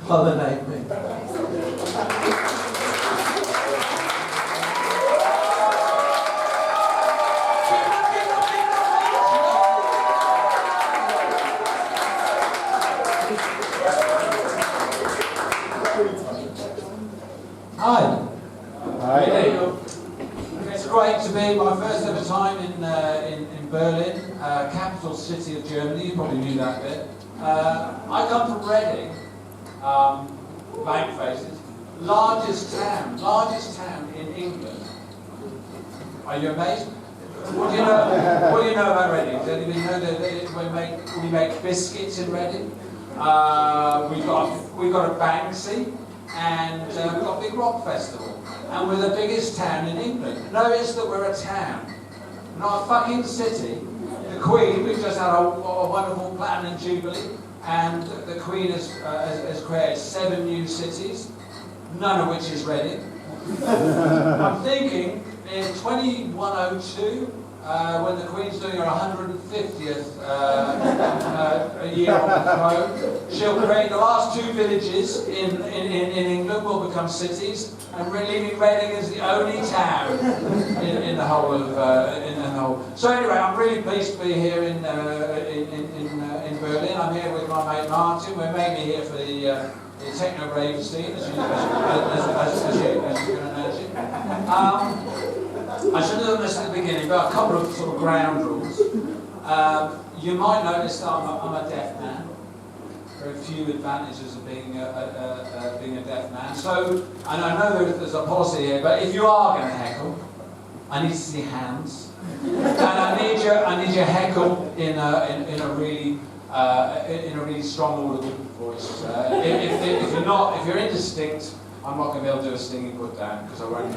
pollinate me. Hi. Hi. It's great to be my first ever time in Berlin, capital city of Germany. You probably knew that bit. I come from Reading, blank faces, largest town in England. Are you amazed? What do you know? What do you know about Reading? Does anybody know that we make biscuits in Reading? We've got a Banksy. And we've got a big rock festival, and we're the biggest town in England. Notice that we're a town, not a fucking city. The Queen, we've just had a wonderful platinum jubilee, and the Queen has created 7 new cities, none of which is Reading. I'm thinking in 2102, when the Queen's doing her 150th year on the throne, she'll create the last 2 villages in England will become cities, and leaving Reading as the only town in the whole of So anyway, I'm really pleased to be here in Berlin. I'm here with my mate Martin. We're mainly here for the techno rave scene, as you can imagine. I should have done this at the beginning, but a couple of sort of ground rules. You might notice that I'm a deaf man. Very few advantages of being a deaf man. So, and I know there's a policy here, but if you are going to heckle, I need to see hands, and I need your heckle in a really strong audible voice. If you're indistinct, I'm not going to be able to do a stinging put down because I won't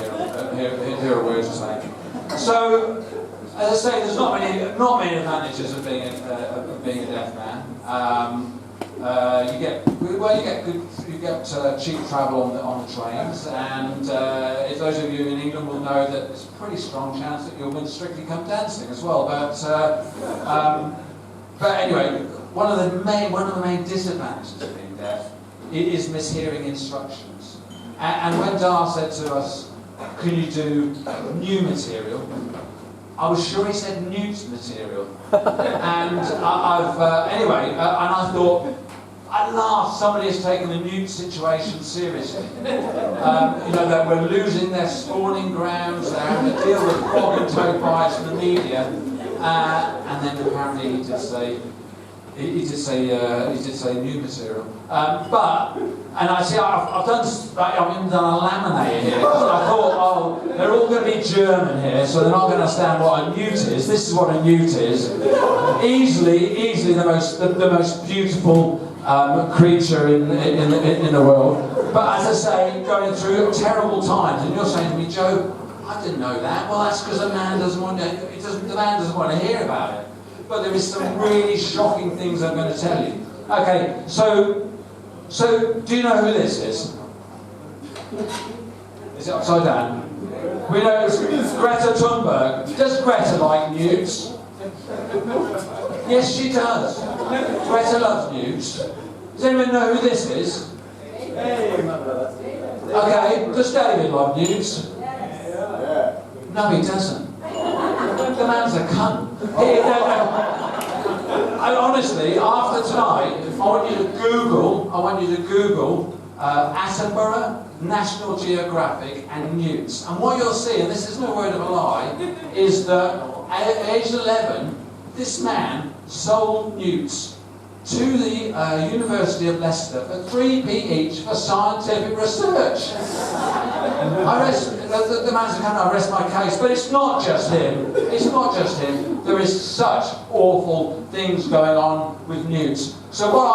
hear a word you say. So, as I say, there's not many advantages of being a deaf man. You get cheap travel on the trains, and if those of you in England will know that there's a pretty strong chance that you'll win Strictly Come Dancing as well. But anyway, one of the main disadvantages of being deaf is mishearing instructions. And when Dar said to us, "Can you do new material?" I was sure he said newt material. And and I thought, at last somebody has taken the newt situation seriously. That we're losing their spawning grounds, they're having to deal with frog and toad bites from the media. And then apparently he did say new material. I've done a laminator here. I thought, they're all going to be German here, so they're not going to understand what a newt is. This is what a newt is. Easily the most beautiful creature in the world. But as I say, going through terrible times, and you're saying to me, Joe, I didn't know that. Well, that's because the man doesn't want to hear about it. But there is some really shocking things I'm going to tell you. Okay, so do you know who this is? Is it upside down? We know it's Greta Thunberg. Does Greta like newts? Yes, she does. Greta loves newts. Does anyone know who this is? Okay, does David love newts? No, he doesn't. The man's a cunt. Honestly, after tonight, I want you to Google Attenborough, National Geographic, and newts. And what you'll see, and this is no word of a lie, is that at age 11, this man sold newts to the University of Leicester for 3p each for scientific research. The man's going to arrest my case, but it's not just him. It's not just him. There is such awful things going on with newts. So what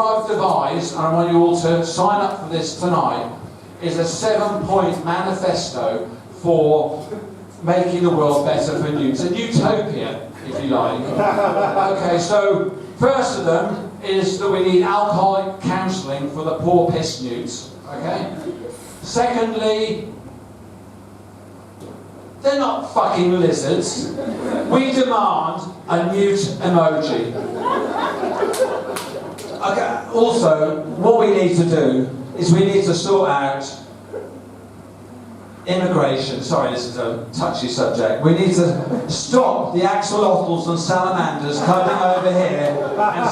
I've devised, and I want you all to sign up for this tonight, is a 7-point manifesto for making the world better for newts. A utopia, if you like. Okay, so first of them is that we need alcoholic counselling for the poor piss newts. Okay? Secondly, they're not fucking lizards. We demand a newt emoji. Okay, also, what we need to do is we need to sort out immigration. Sorry, this is a touchy subject. We need to stop the axolotls and salamanders coming over here and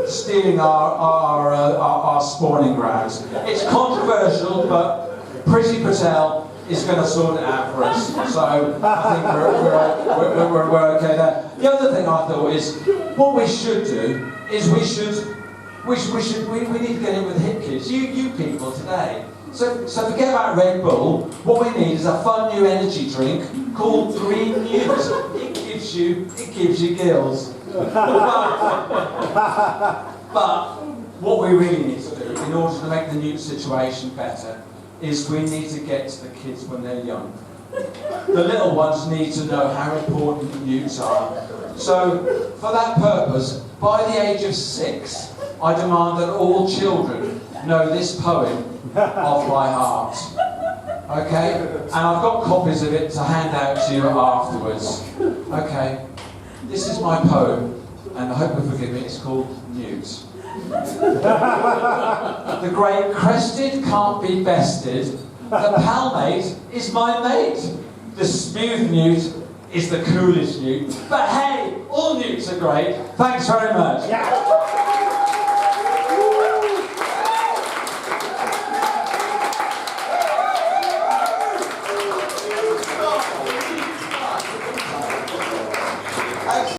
stealing our spawning grounds. It's controversial, but Priti Patel is going to sort it out for us. So I think we're okay there. The other thing I thought is, what we should do is we need to get in with the hip kids. You people today. So forget about Red Bull. What we need is a fun new energy drink called Green News. It gives you gills. But what we really need to do in order to make the newt situation better is we need to get to the kids when they're young. The little ones need to know how important newts are. So for that purpose, by the age of 6, I demand that all children know this poem off by heart. Okay? And I've got copies of it to hand out to you afterwards. Okay? This is my poem, and I hope you'll forgive me, it's called Newt. The great crested can't be bested. The palmate is my mate. The smooth newt is the coolest newt. But hey, all newts are great. Thanks very much. Yeah.